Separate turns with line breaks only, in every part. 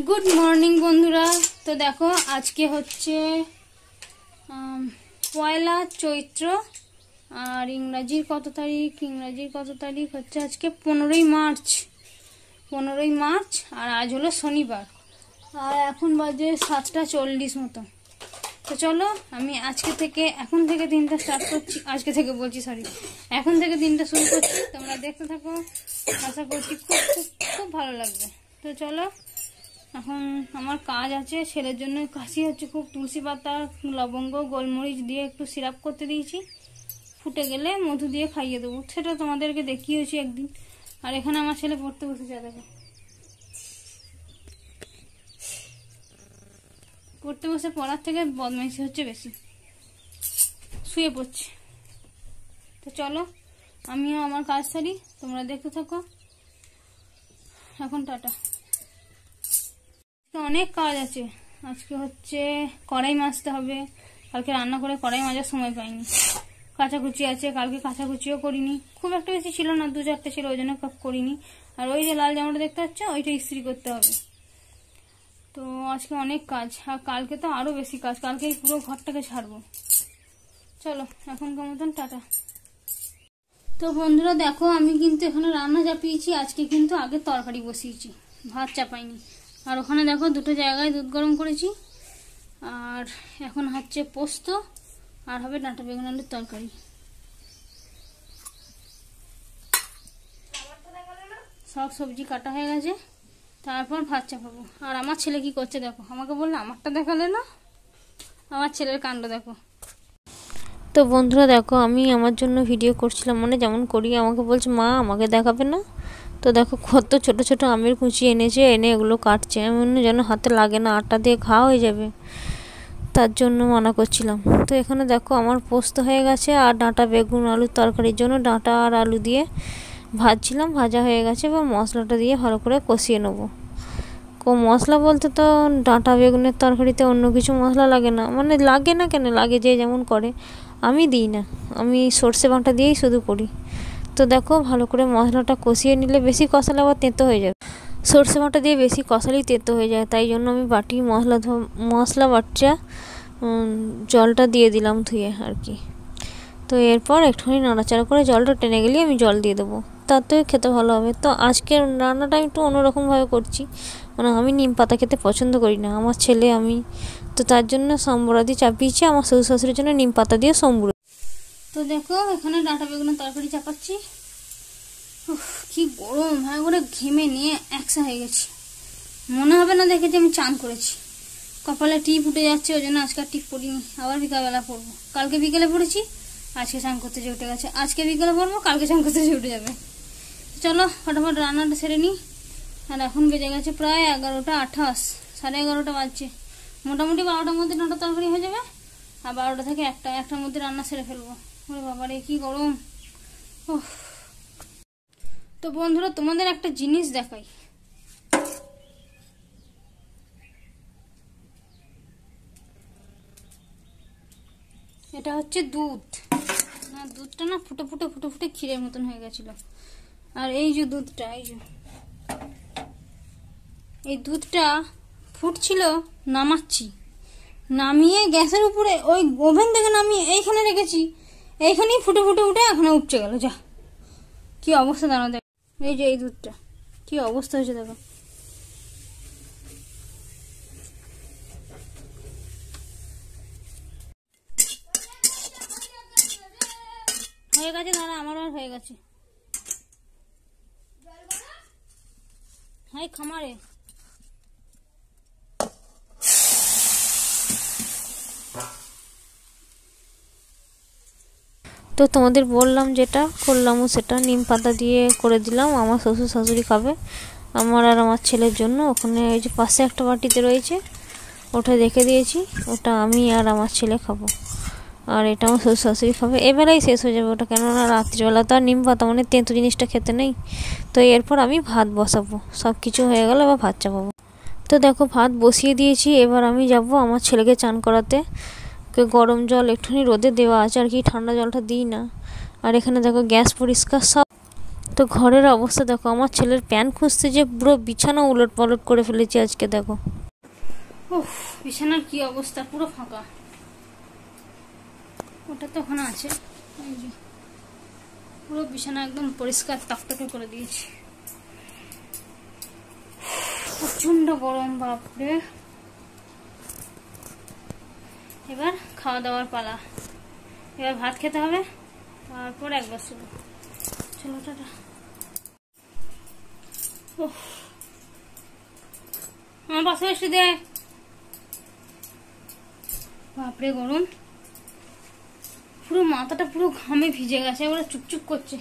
Good morning বন্ধুরা। তো দেখো আজকে হচ্ছে পয়লা চৈত্র আর ইংরাজির কত তারিখ হচ্ছে আজকে 15ই মার্চ আর আজ হলো শনিবার আর এখন বাজে 7:40 মতো। তো চলো আমি এখন থেকে দিনটা স্টার্ট করছি। এখন থেকে দিনটা শুরু করছি, তোমরা দেখতে থাকো, আশা করছি খুব খুব খুব ভালো লাগবে। তো চলো, এখন আমার কাজ আছে, ছেলের জন্য কাশি হচ্ছে খুব, তুলসী পাতা লবঙ্গ গোলমরিচ দিয়ে একটু সিরাপ করতে দিয়েছি, ফুটে গেলে মধু দিয়ে খাইয়ে দেবো, সেটা তোমাদেরকে দেখিয়েছি একদিন। আর এখানে আমার ছেলে পড়তে বসেছে, দেখো পড়তে বসে পড়ার থেকে বদমাইশি হচ্ছে বেশি, শুয়ে পড়ছে। তো চলো আমিও আমার কাজ সারি, তোমরা দেখতে থাকো। এখন টাটা। অনেক কাজ আছে, আজকে হচ্ছে কড়াই মাজতে হবে, কালকে রান্না করে কড়াই মাজার সময় পাইনি। কাচাকুচি আছে, কালকে কাচাকুচিও করিনি, খুব একটা বেশি ছিল না, 2-4টে ছিল, ওই জন্য করিনি। আর ওই যে লাল জামাটা দেখতে পাচ্ছ, ওইটা ইস্ত্রি করতে হবে। তো আজকে অনেক কাজ, আর কালকে তো আরো বেশি কাজ, কালকে পুরো ঘরটাকে ছাড়বো। চলো এখনকার মতন টাটা। তো বন্ধুরা দেখো, আমি কিন্তু এখানে রান্না চাপিয়েছি, আজকে কিন্তু আগে তরকারি বসিয়েছি, ভাত চাপাইনি। আর ওখানে দেখো দুটো জায়গায় দুধ গরম করেছি, আর এখন হচ্ছে পোস্ত আর হবে ডাঁটা বেগুন আলুর তরকারি। সব সবজি কাটা হয়ে গেছে, তারপর ভাত চাপাবো। আর আমার ছেলে কি করছে দেখো, আমাকে বললো আমারটা দেখালে না, আমার ছেলের কাণ্ড দেখো।
তো বন্ধুরা দেখো, আমি আমার জন্য ভিডিও করছিলাম, মানে যেমন করি, আমাকে বলছে মা আমাকে দেখাবে না। তো দেখো কত ছোট ছোট আমের কুচি এনেছে, এনে এগুলো কাটছে, এমন যেন হাতে লাগে না, আটা দিয়ে ঘা হয়ে যাবে, তার জন্য মানা করছিলাম। তো এখানে দেখো আমার পোস্ত হয়ে গেছে, আর ডাঁটা বেগুন আলুর তরকারির জন্য ডাঁটা আর আলু দিয়ে ভাজছিলাম, ভাজা হয়ে গেছে। এবার মশলাটা দিয়ে ভালো করে কষিয়ে নেবো। মশলা বলতে তো ডাঁটা বেগুনের তরকারিতে অন্য কিছু মশলা লাগে না, মানে লাগে না কেন, লাগে যে যেমন করে, আমি দিই না, আমি সর্ষে বাটা দিয়েই শুধু করি। তো দেখো ভালো করে মশলাটা কষিয়ে নিলে, বেশি কষালে আবার তেঁতো হয়ে যাবে, সর্ষে বাটা দিয়ে বেশি কষালেই তেঁতো হয়ে যায়, তাই জন্য আমি বাটি মশলা বাটা জলটা দিয়ে দিলাম ধুয়ে আর কি। তো এরপর একটুখানি নাড়াচাড়া করে জলটা টেনে গেলে আমি জল দিয়ে দেবো, তাতে খেতে ভালো হবে। তো আজকের রান্নাটা একটু অন্যরকমভাবে করছি, মানে আমি নিম পাতা খেতে পছন্দ করি না, আমার ছেলে আমি, তো তার জন্য সম্বরাদি চাপিয়েছি, আমার শ্বশুর শাশুড়ির জন্য নিম পাতা দিয়ে সম্বর।
তো দেখো এখানে ডাঁটা বেগুনের তরকারি চাপাচ্ছি, কি গরম, হ্যাঁ করে ঘেমে নিয়ে একসা হয়ে গেছি, মনে হবে না দেখেছি আমি চান করেছি। কপালে টিপ উঠে যাচ্ছে, ওই জন্য আজকে টিপ পড়িনি, আবার বিকালবেলা পড়বো। কালকে বিকেলে পড়েছি, আজকে স্নান করতে যে উঠে গেছে, আজকে বিকেলে পড়বো, কালকে স্নান করতে যে উঠে যাবে। চলো ফটাফট রান্নাটা সেরে নিই। আর এখন বেজে গেছে প্রায় 11:28, 11:30 বাজছে। মোটামুটি 12টার মধ্যে ডাঁটা তরকারি হয়ে যাবে, আর 12টা থেকে 1টার মধ্যে রান্না সেরে ফেলবো। ওরে বাবারে কি গরম। তো বন্ধুরা তোমাদের একটা জিনিস দেখাই, এটা হচ্ছে দুধ। দুধটা না ফুটে ফুটে ক্ষীরের মতন হয়ে গেছিল। আর এই যে দুধটা, এই দুধটা ফুটছিল, নামাচ্ছি, নামিয়ে গ্যাসের উপরে ওই ওভেন থেকে নামিয়ে এইখানে রেখেছি, এইখানেই ফুটে উঠে এখানে উপচে গেল। যা কি অবস্থা দাঁড়ানো, দেখ এই যে এই দুধটা কি অবস্থা হয়েছে দেখো। হয়ে গেছে, দাঁড়া আমার আর হয়ে গেছে, হাই খামারে।
তো তোমাদের বললাম যেটা করলামও, সেটা নিম পাতা দিয়ে করে দিলাম, আমার শ্বশুর শাশুড়ি খাবে, আমার আর আমার ছেলের জন্য। ওখানে ওই যে পাশে একটা বাটিতে রয়েছে, ওটা রেখে দিয়েছি, ওটা আমি আর আমার ছেলে খাবো, আর এটা আমার শ্বশুর শাশুড়ি খাবে। এবেলাই শেষ হয়ে যাবে ওটা, কেননা রাত্রিবেলা তো আর নিম পাতা মানে তেঁতো জিনিসটা খেতে নেই। তো এরপর আমি ভাত বসাবো, সব কিছু হয়ে গেলে এবার ভাত চাপাবো। তো দেখো ভাত বসিয়ে দিয়েছি, এবার আমি যাব আমার ছেলেকে চান করাতে। গরম জল একটুখানি রোদে দেওয়া আছে আর কি, ঠান্ডা জলটা দিই না। আর এখানে দেখো গ্যাস পরিষ্কার সব। তো ঘরের অবস্থা দেখো, আমার ছেলের প্যান্ট খুঁজতে যে পুরো বিছানা উলট পালট করে ফেলেছি আজকে। দেখো
উফ, বিছানার কি অবস্থা, পুরো ফাঁকা। ওটা তো ওখানে আছে, এই যে পুরো বিছানা একদম পরিষ্কার টকটকে করে দিয়েছি। প্রচন্ড গরম, বাপরে। এবার খাওয়া দাওয়ার পালা। এবার ভাত খেতে হবে, তারপর একবার শুরু। চলো টাটা। আমার পাশে এসে দে। বাপরে গরম, পুরো মাথাটা পুরো ঘামে ভিজে গেছে, এবার চুপচুপ করছে।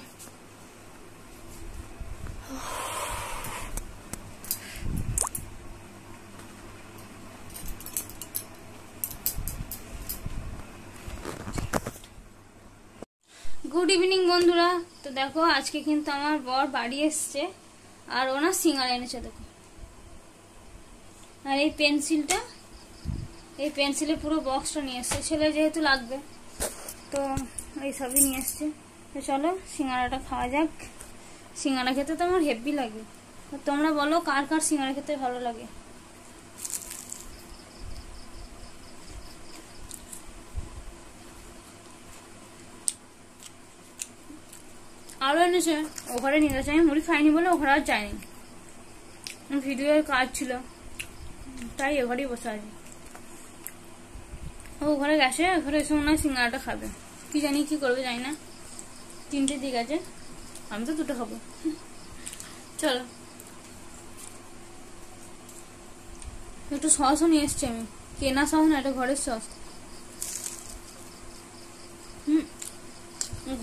গুড ইভিনিং বন্ধুরা। তো দেখো আজকে কিন্তু আমার বর বাড়ি এসছে, আর ওনা সিঙ্গারা এনেছে। দেখো, আর এই পেন্সিলটা, এই পেন্সিলের পুরো বক্সটা নিয়ে এসছে, ছেলে যেহেতু লাগবে তো এই সবই নিয়ে এসছে। তো চলো সিঙ্গারাটা খাওয়া যাক। সিঙ্গারা খেতে তো আমার হেভি লাগে। তোমরা বলো কার কার সিঙ্গারা খেতে ভালো লাগে। আরো এনেছে, ও ঘরে নিয়ে গেছে। আমি মুড়ি খাইনি বলে ও ঘরে আর যায়নি, ভিডিওর কাজ ছিল তাই ও ঘরেই বসে আছে। ও ঘরে গেছে, ঘরে এসে মনে হয় সিঙ্গারাটা খাবে, কি জানি কি করবে জানি না। 3টে দিক আছে, আমি তো 2টো খাবো। চলো, একটু সসও নিয়ে এসছি আমি, কেনা সস না, এটা ঘরের সস।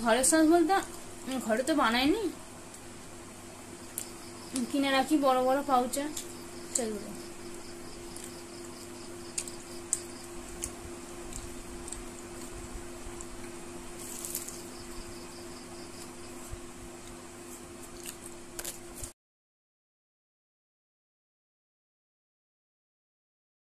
ঘরের সস বলতে ঘরে তো বানাইনি, কিনে রাখি বড় বড় পাউচে, সেগুলো।